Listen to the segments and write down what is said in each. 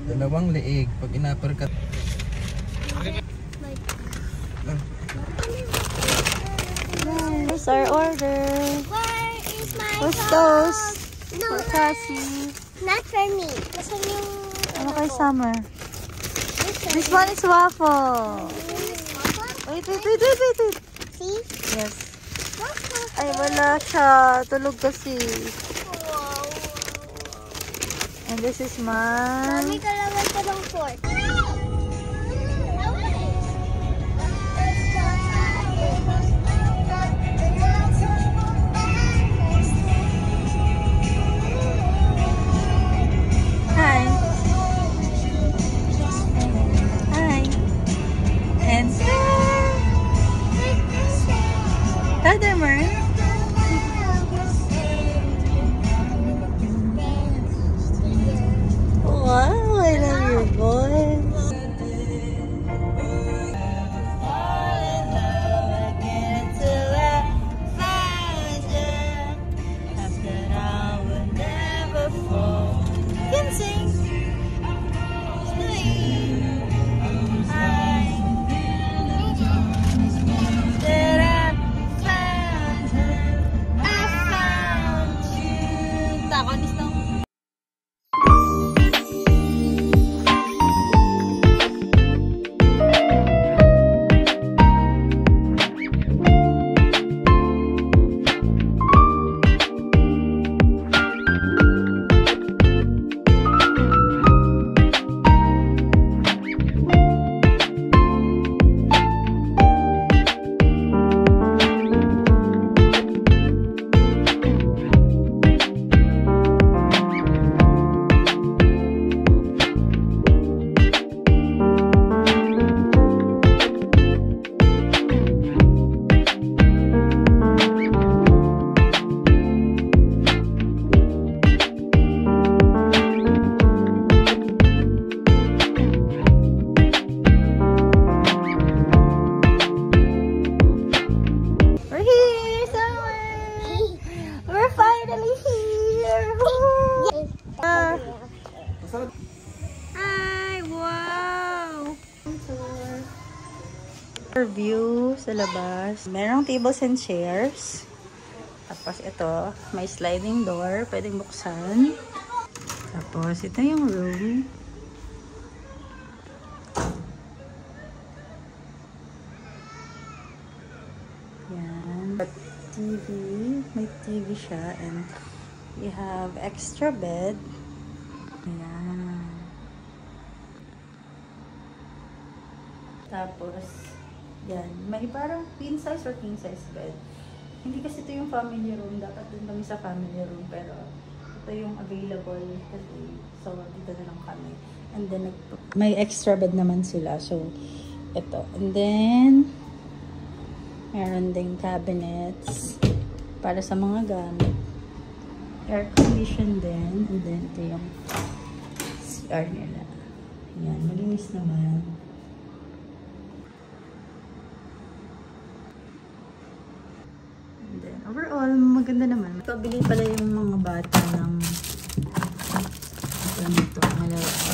Dalawang leeg pag ina-uppercut. Here's our order. Where is my Toast. No, For Cassie. not for me. Kasi yung Ano kay Summer? This one is waffle. Wait. See? Yes. Waffle. Ay, wala siya. Tulog kasi. And this is mine. Mami, kailangan ko ng fork. Hi. Hi. And Tatterman. Wow, I love your voice. Hi! Wow! View sa labas. Merong tables and chairs. Tapos ito, may sliding door. Pwedeng buksan. Tapos ito yung room. Yan. TV. May TV siya. And we have extra bed. Ayan. Tapos, yan. May parang queen size or king size bed. Hindi kasi ito yung family room. Dapat dun kami sa family room. Pero, ito yung available kasi. So, dito na lang kami. And then, may extra bed naman sila. So, ito. And then, meron ding cabinets para sa mga gamit. Air condition din. And then, ito yung CR nila. Yan, malinis naman. And then, overall, maganda naman. Pabili pala yung mga bata ng ganito.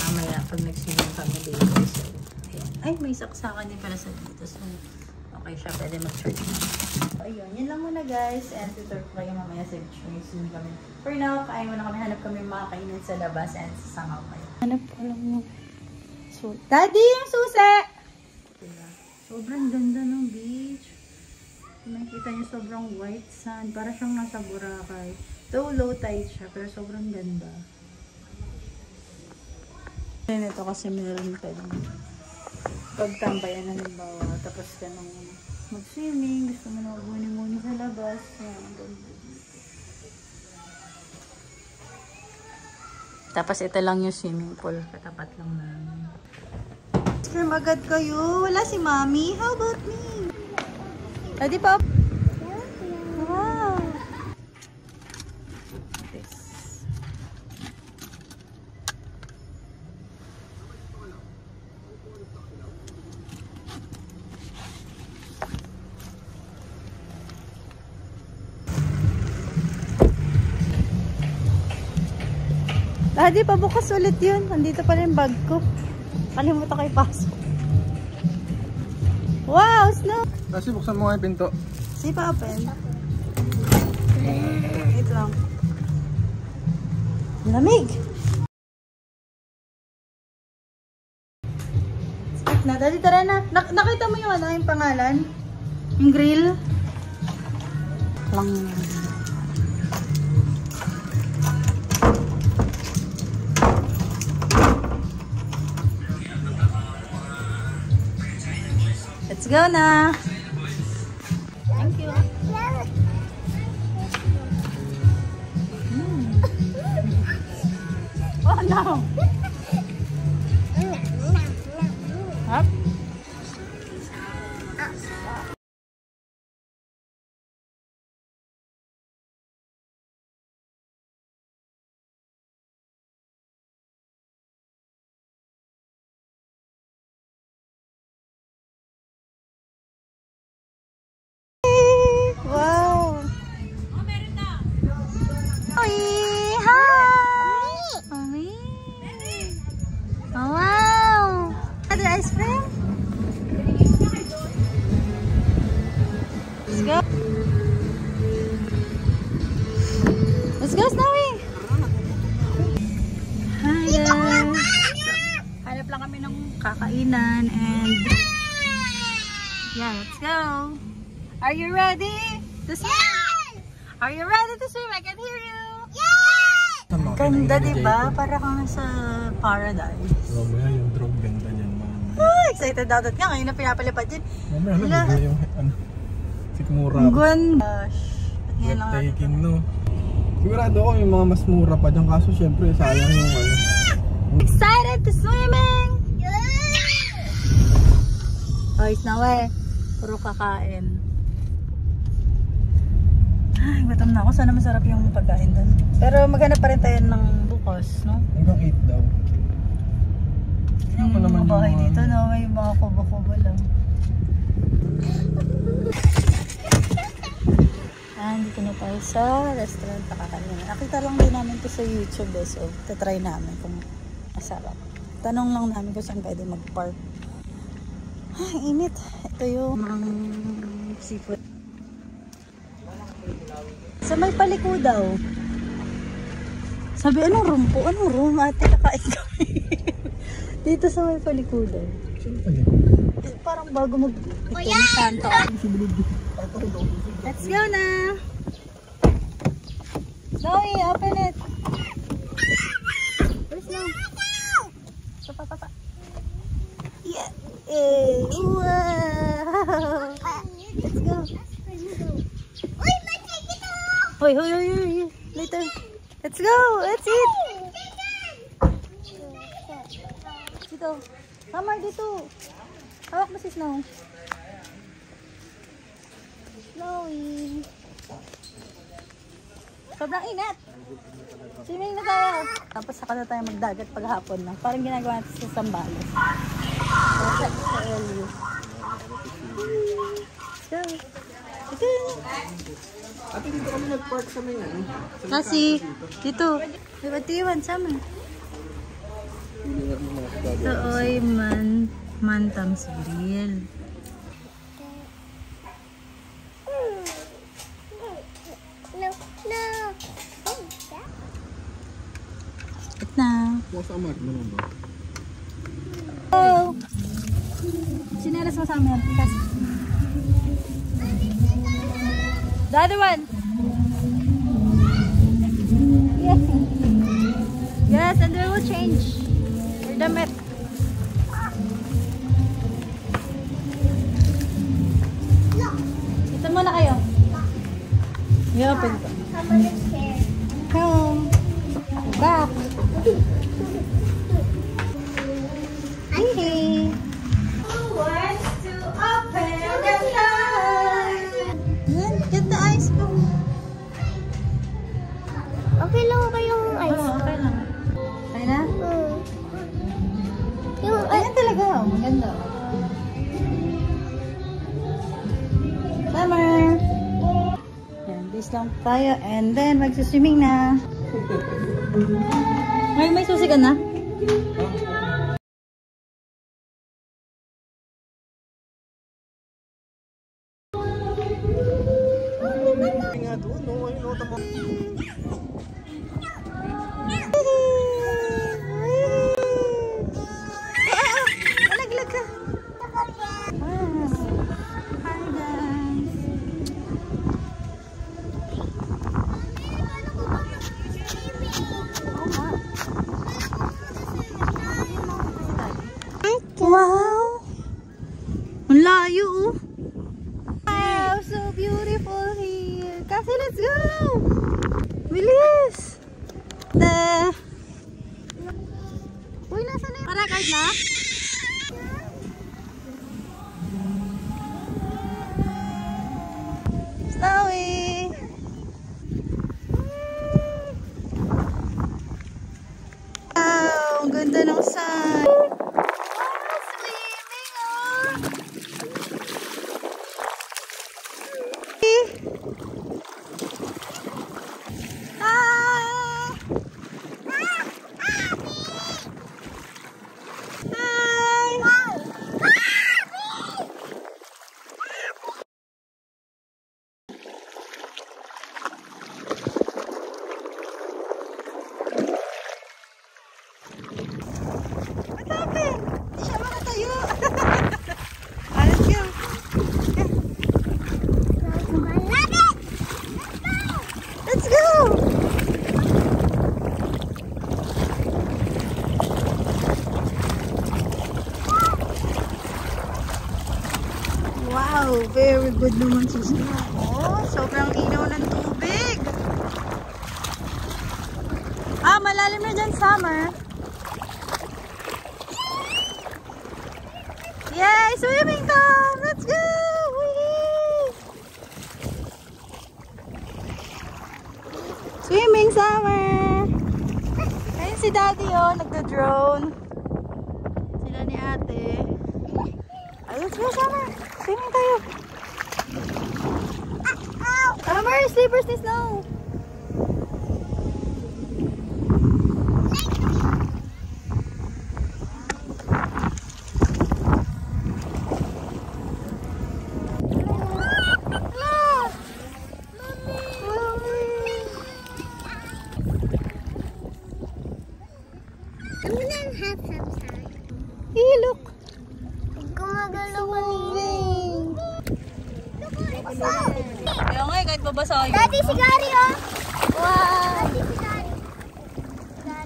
Mamaya pag nag-swimming kami dito. So, ayan. Ay, may saksakan din pala sa dito. So, okay siya. Pwede mag-charge na. So, ayun. Yan lang muna, guys. And tutor ko kayo mamaya sa swimming kami. For now, kain muna kami. Hanap kami mga kainan sa labas and sasangaw kayo. Hanap ko lang yung Daddy, yung susi! Diba? Sobrang ganda ng beach. Nakikita niyo sobrang white sand. Para siyang nasa Boracay. Though low tide siya, pero sobrang ganda. And ito kasi meron pwedeng pagtambayan na halimbawa. Tapos ka nung mag-swimming. Gusto mo na mag-muni-muni sa labas. Ayan, ganda. Tapos ito lang yung swimming pool. Katapat lang namin. cream agad kayo. Wala si Mommy. How about me? Ready, Pop? Wow. This. Daddy, pabukas ulit yun. Nandito pa rin bag ko. Kalimutan kayo pasok. Wow, Snow! Kasi buksan mo nga yung pinto. Si Papel. Wait lang. Lamig! Start na. Daddy, tara na. Nakita mo yung ano, yung pangalan? Yung grill? Lang. Let's go na! Thank you. Oh no! Up. Wow! Hi! Mommy! Oh, wow! Other ice cream? Let's go! Let's go, Snowy! Hi guys! Hanap lang kami ng kakainan and yeah, let's go! Are you ready to swim? Are you ready to swim? I can hear you! Ganda, diba? Para kang sa paradise. Mamaya yung drone ganda dyan. Ah, excited daw nga. Ngayon na pinapalipad yun. Mamaya alam yung sikmura. Ang ganda. Yan lang natin. Breathtaking, no? Sigurado ko yung mga mas mura pa dyan. Kaso syempre sayang yung ano. Excited to swimming! Oh, it's na we. Puro kakain. Ay, gutom na ako. Sana masarap yung pagkain doon. Pero maghanap pa rin tayo ng bukas, no? Hanggang 8 daw. Yung mga bahay dito, no? May mga kubo-kubo lang. Dito na tayo sa restaurant na kakain. Nakita lang din namin to sa YouTube, eh. So, tatry namin kung masarap. Tanong lang namin kung saan pwede mag-park. Ay, init. Ito yung mga seafood. Sa may paliko daw. Sabi, anong room po? Anong room? Ate, kakain kami. Dito sa may paliko daw. Parang bago mag... Ito, may kanto. Let's go na! Zoe, open it! Where's Snow? Papa. Yeah! Hey! Wow! Let's go! Hoy! Later! Let's go! Let's eat! Dito! Mama, dito! Hawak mo si Snow! Snowy! Sobrang inat! Swimming na tayo! Tapos saka na tayo magdagat paghapon na. Parang ginagawa natin sa Sambales. Sa LU. Let's go! Okay! Ate, dito kami nag-park sa may ano? Kasi, dito. Iwan sama. Ito ay Mantam's Grill. Na. Masamar naman ba? Oh! Sinelas mo sa amin. The other one. Yes. Yes, and we will change your damit. Ito muna kayo. Yeah, open ko. Home. Back. Hey. Summer! Yan, bis lang tayo. And then, magsiswimming na. May susi ka na? Nga doon, no? Ayun, no? Tama. Malaglag ka. Hi guys. Wow! Ang layo oh. Wow, so beautiful here. Kasi let's go! Bilis! Uy, nasa na yun? Para-card na? Snowy! Wow, ang ganda ng sun. Wow, swimming oh! Let's go! Wow, very good naman si Snow. Oh, sobrang inaw ng tubig. Ah, malalim na dyan, Summer. Yay, swimming time! Let's go! Whee! Swimming, Summer! Ayun si Daddy, oh, nagda-drone. Sila ni Ate. Ay, let's go, Summer! Swimming tayo! Summer, slippers ni Snow! I'm gonna have some time. Hey, look! Gumagalaw kanina. Kaya nga, kahit babasa yun. Daddy, si Gary, oh! Wow! Daddy, si Gary.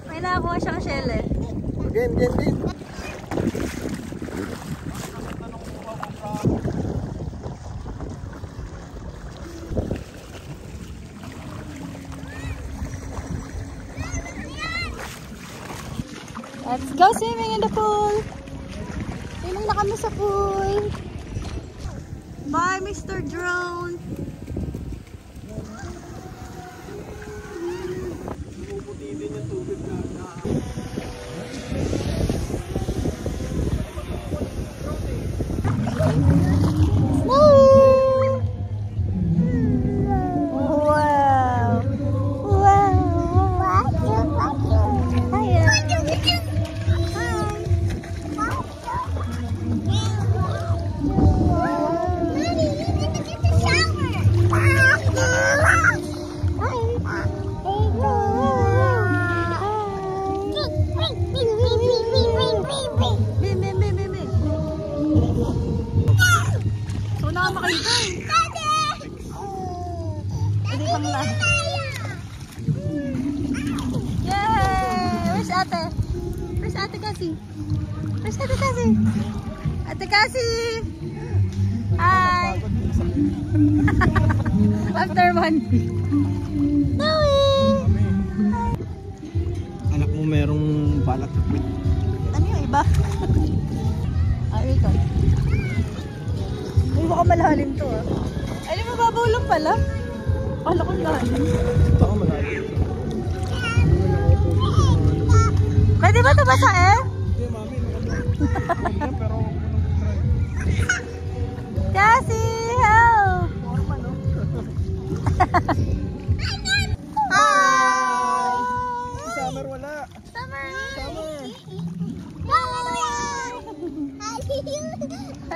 May nakakuha siyang shell eh. Again. Let's go swimming in the pool. Swimming na kami sa pool. Bye, Mr. Drone. Pumuputi din yung tubig na. Ate Cassie! Hi! After one week. Anak mo merong balat. Ano yung iba? Ay, ikaw. Uy, baka malalim to ah. Ay, mababaw lang pala. Kala ko lalim. Baka malalim. Pwede ba ito basahin? Hindi, mami. Pero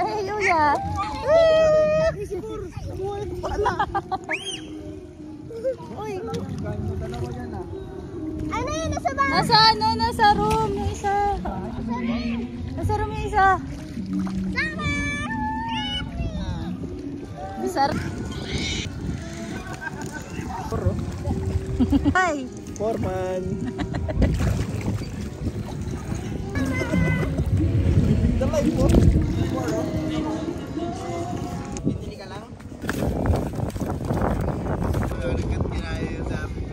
Hallelujah! Uy! Ano yun? Nasa bahay? Nasa ano? Nasa room yung isa. Nasa room yung isa. Nasa room. Hi! Foreman. Dalay po. Pili ka lang. Likat kinayo sa amin.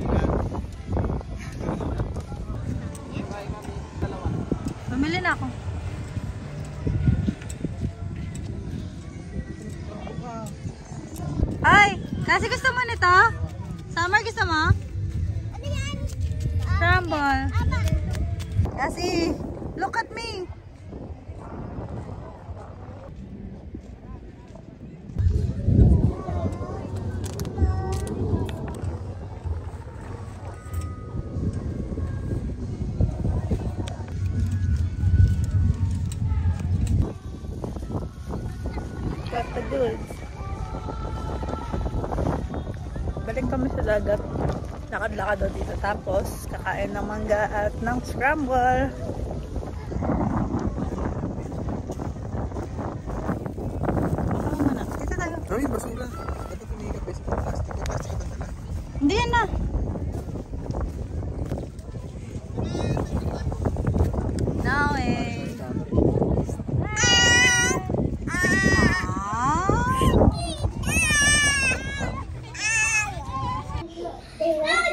Pamili na ako. Ay! Kasi gusto mo nito? Summer gusto mo? Ano yan? Crumble. Ama. Kasi, look at me. Got the goods. Balik kami sa dagat. Lakad-lakad daw dito. Tapos, kakain ng mangga at ng scramble. Dito tayo. Ay, basura. Dapat tumigil pa sa plastic. Yung plastic ito dala. Hindi yan na. No way.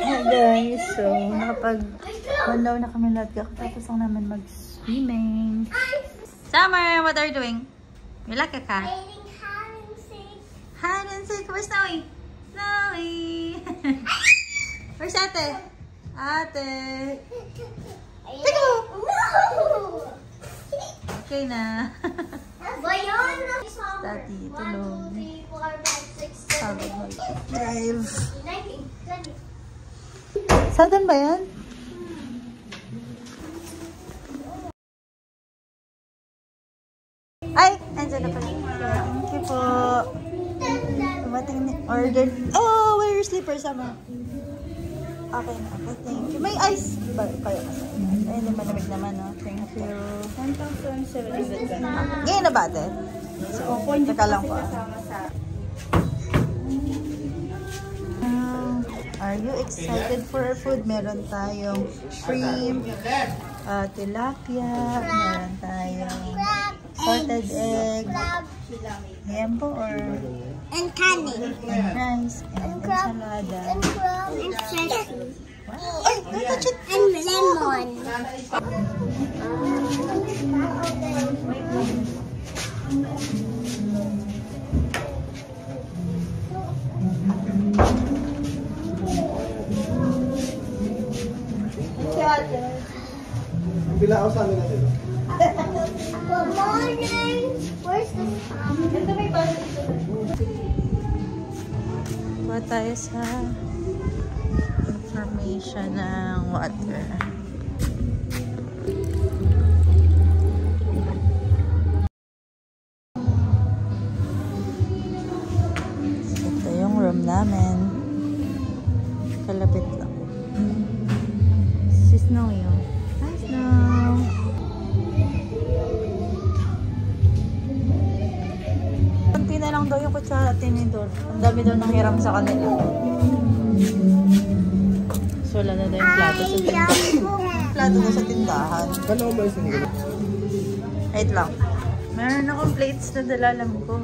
Hi guys, so nakapag-bandaw na kami lahat tapos lang namin mag-swimming. Summer, what are you doing? You like a cat? Playing hide and seek. Hide and seek. Where's Snowy? Snowy! Where's Ate? Ate! Pico! No! Okay na. Ba yun? Daddy, tulog. 1, 2, 3, 4, 5, 6, 7, Pagod 8, mag-drive. 19, 20. Saan ba yan? Ay! Andiyan na pala. Thank you po. Dumating ni order. Oh! Where your slippers, Ama? Okay na. Okay, thank you. May ice ba kayo? Ay, hindi malamig naman, no? Thank you. 1,700 ka. Ngayon na ba, ate? So, teka lang po. Are you excited for our food? Meron tayong shrimp, tilapia, meron tayong salted egg, yempo or And candy. and rice, and ensalada. And crab. And fresh. Wow! Ay! Don't touch it! And lemon. Bila ako sa amin natin. Good morning. Where's the Ito may bus. Kuha tayo sa information ng water. Ito yung room namin. Kalapit lang. Si Snow yun. Hi, Snow! Kunti na lang daw yung kutsara at tinidor. Ang dami daw nang hiram sa kanila. So, wala na daw yung plato sa tindahan. Plato daw sa tindahan. Kala ko ba isang gano'n? Wait lang. Meron akong plates na dalalam ko.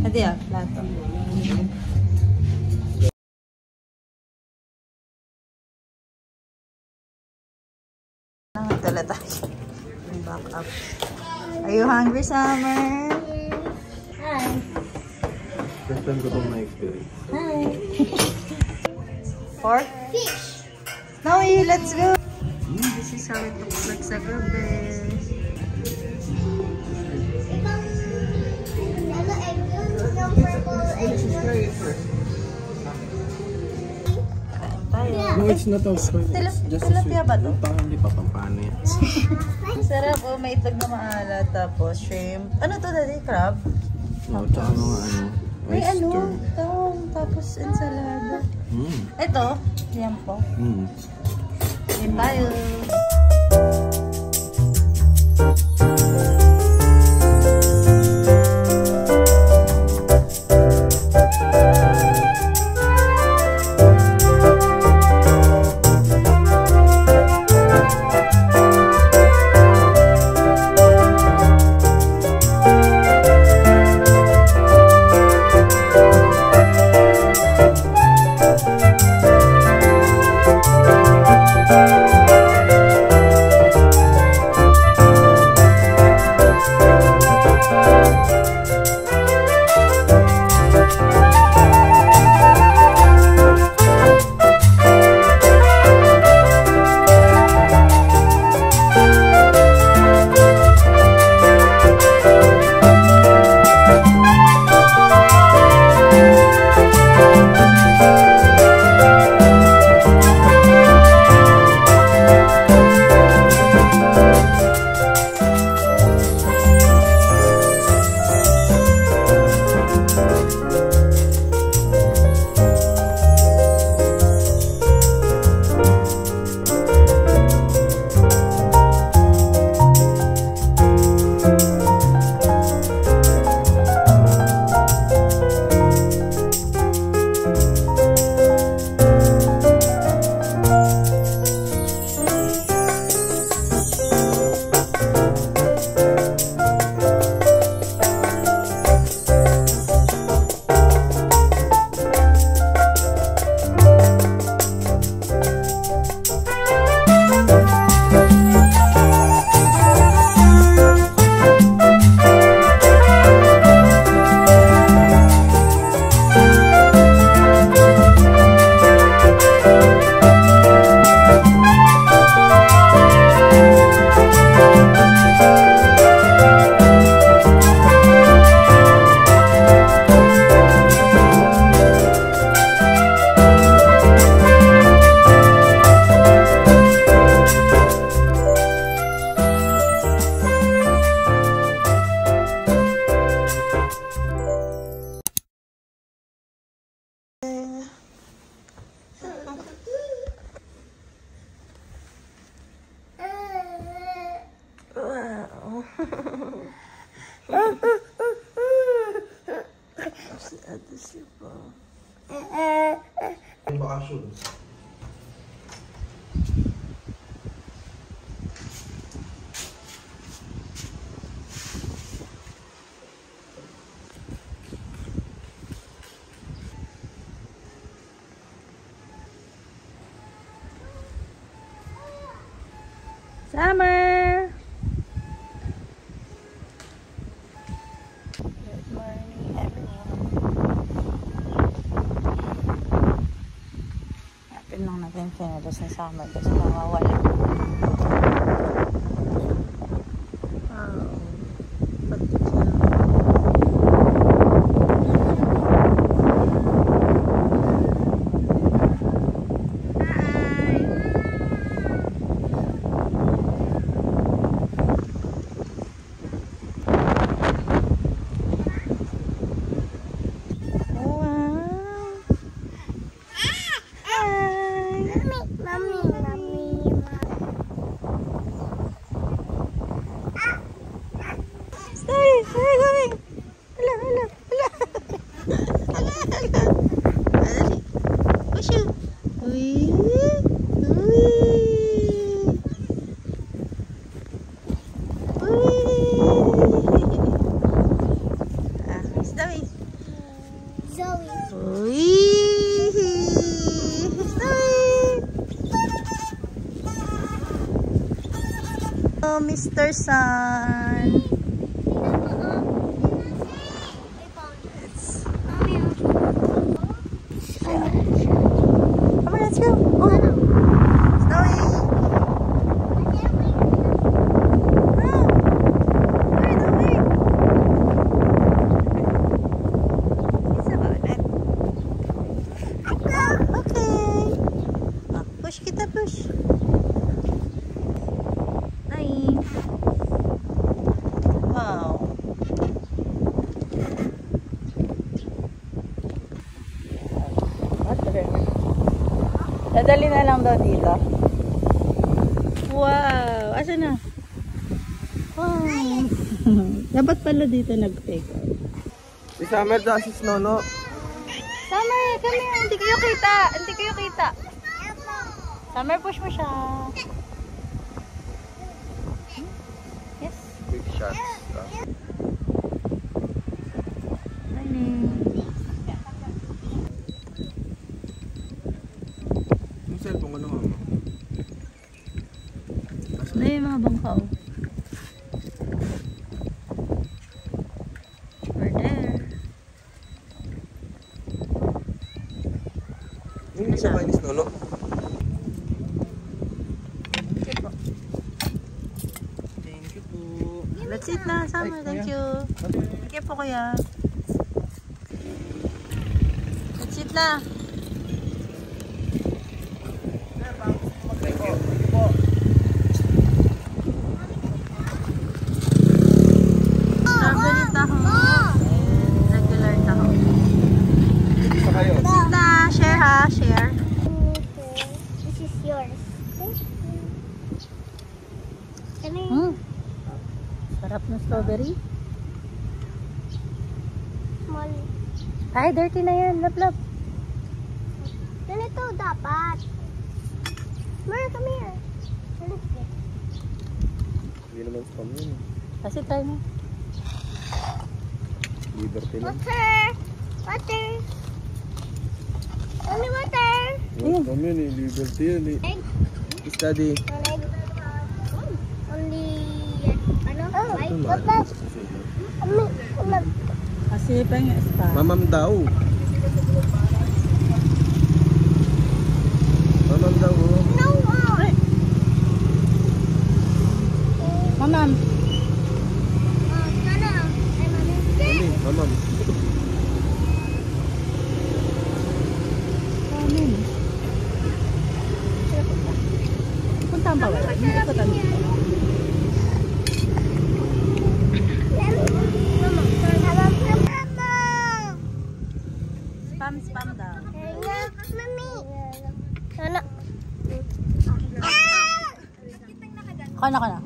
Adi plato. Tala tayo. Back up. Are you hungry, Summer? Hi. First time ko itong na-experience. Hi. Pork? Fish. Snowy, let's go! This is how it looks like sa gabi. Ibang ano egg yun? Yung purple egg yun. Kain tayo. No, it's not a Tilapia ba to? Parang hindi pa pampano. Sarap, oh, may itlog na maalat. Tapos, shrimp. Ano to, daddy? Crab? Oh, tsaka mga ano, May ano, oyster. tapos ensalada. Mm. Ito, yan po. Mm. Yan tayo. Bakasyon. Summer! Good morning, everyone. Napin lang natin pinalos ni Summer kasi nawawala. Wow. Pati siya. Oh, Mr. Sun. Come on, let's go. Oh. Snowy. Oh. Where the way? It's about it. Okay. Oh, push kita, push. Nice. Dadali na lang daw dito. Wow! Asan na? Wow! Dapat pala dito nag-take out. Si Summer daw si Nono. Summer, come here. Hindi kayo kita. Hindi kayo kita. Summer, push mo siya. Yes. Big shot. Yung cellphone ko na mama. Ano yung mga bangkaw? We're there. Yung isa kayo ni Nono. Thank you po. That's it na, Summer. Thank you. Thank you po, kuya. That's it na. Thank you. Po. Strawberry taho. Regular taho. Isa kayo. That's it na. Share ha. Share. This is yours. Sarap na strawberry. Small. Ay, dirty na yan. Lap-lap. Ganito dapat. Mer, come here. Hindi naman spam yun. Kasi try mo. Liberty lang. Water. Water. Only water. Yung spam yun eh. Liberty yun eh. Egg. Study. Only, ano? White. Water. Kasi pa yung spa. Mamam daw. Mamam daw. No. Mamam. Sana. Mami, mamam. Amin. Punta ang bawal. Hindi ko tanong. Spam daw. Sana. Kana ka na.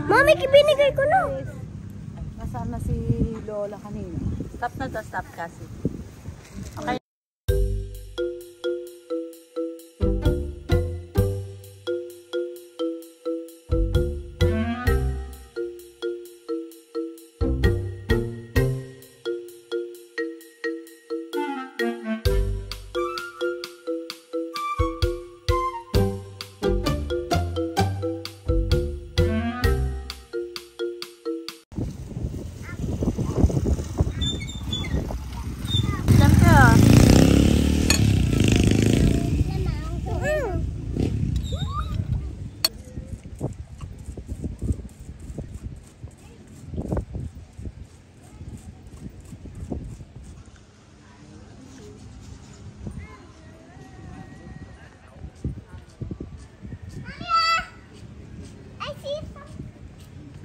Mami, binigay ko na. Nasaan na si Lola kanina? Stop na to, stop kasi. Okay.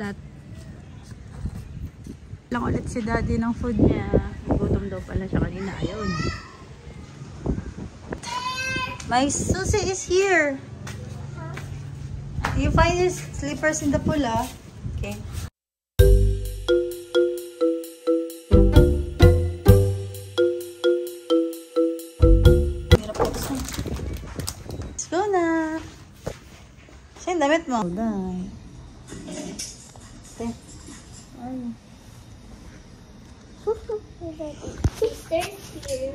That lang ulit si daddy ng food niya. Gutom daw pala siya kanina. Ayun. My susi is here. You find his slippers in the pool, ah? Okay. Let's go na. Siya yung damit mo. Dahil. Sisters here.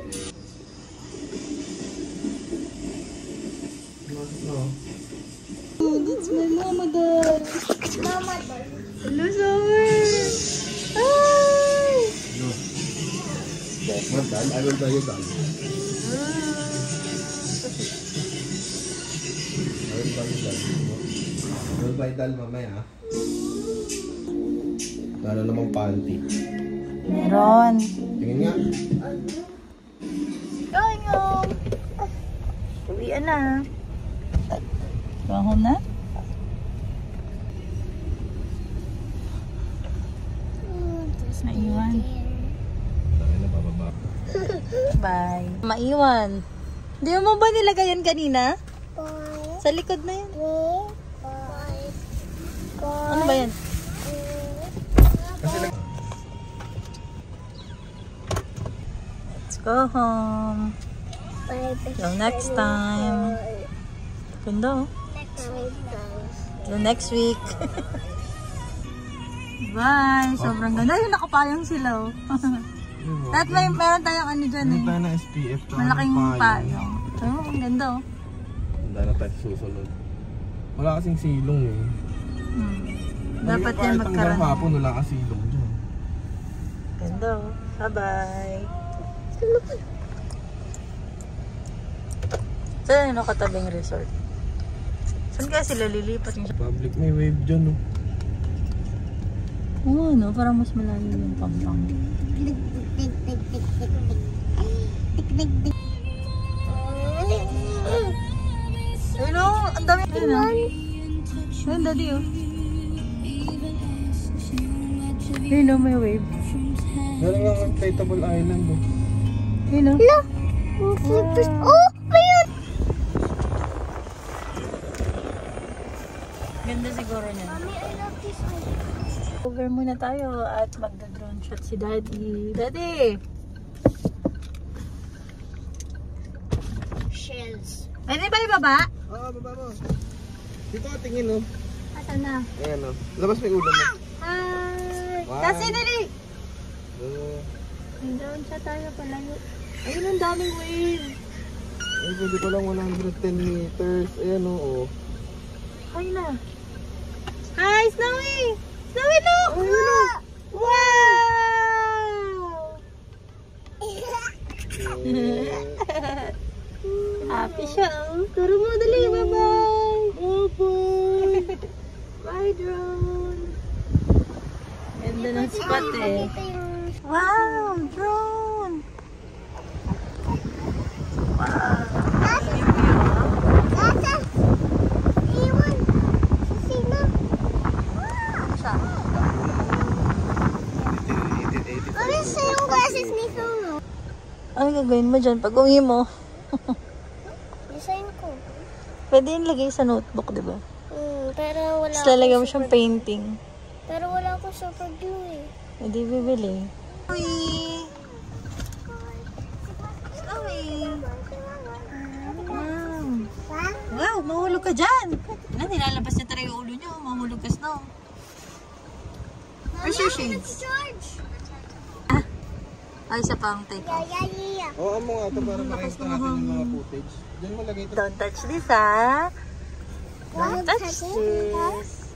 Oh, that's my mama doll. Mama doll. Hello, Summer. Hi! What dal? I will buy you dal. I will buy you dal. I will buy dal mamaya. Lalo namang panty. Meron. Tingin nga. Going home. Uwian na. Going home na? Tapos naiwan. Tangin na bababa. Bye. Maiwan. Di mo ba nilagay yan kanina? Boy. Sa likod na yan. Boy. Ano ba yan? Let's go home. Till next time. Ganda oh. Till next week. Bye! Sobrang ganda. Yung nakapayong sila oh. At meron tayong ano dyan eh. Meron tayo na SPF. Malaking payong. Oh, ang ganda oh. Handa na tayo susunod. Wala kasing silong eh. Dapat yan magkaroon. Hanggang hapon wala kasing silong dyan. Ganda oh. Bye-bye. Saan yung katabing resort? Saan kaya sila lilipat? Public may wave dyan oh. Oo, no? Parang mas malalim yung pampang. Ayun o, ang dami. Ayun o. Ayun, daddy o. Ayun o, may wave. Meron nga inflatable island oh. Ayun o. Oh, ayun! Ganda siguro niya. Mommy, I love this one. Over muna tayo at magda-drone shot si daddy. Daddy! Shells. Pwede ba ibaba? Ah, baba mo. Dito ka tingin oh. Asa na? Ayan oh. Labas may ulam mo. Hi! Wow. Kasi dali! Oh. Drone shot tayo palayo. Ayun ang daming wave. Ay, pwede ko lang 110 meters. Ayan oh. Ay na. Hi, Snowy! Snowy, look! Wow! Happy siya, oh. Turo mo, dali. Bye-bye! Bye-bye! Bye, drone! Ganda ng spot, eh. Wow! Drone! Wow! Ano gagawin mo dyan pag uwi mo? Design ko. Pwede yung lagay sa notebook, di ba? Pero wala Tapos lalagyan mo siyang painting. Pero wala akong super glue eh. Hindi bibili. Snowy! Snowy! Wow! Wow, mahulog ka dyan! Ano, nilalabas niya talaga yung ulo niyo. Mahulog ka, Snow. Where's your shades? George! Ay, isa pang take off. Yeah. Oo mo nga ito para makita natin yung mga footage. Diyan mo lagay ito. Don't touch this, ha? Don't touch this.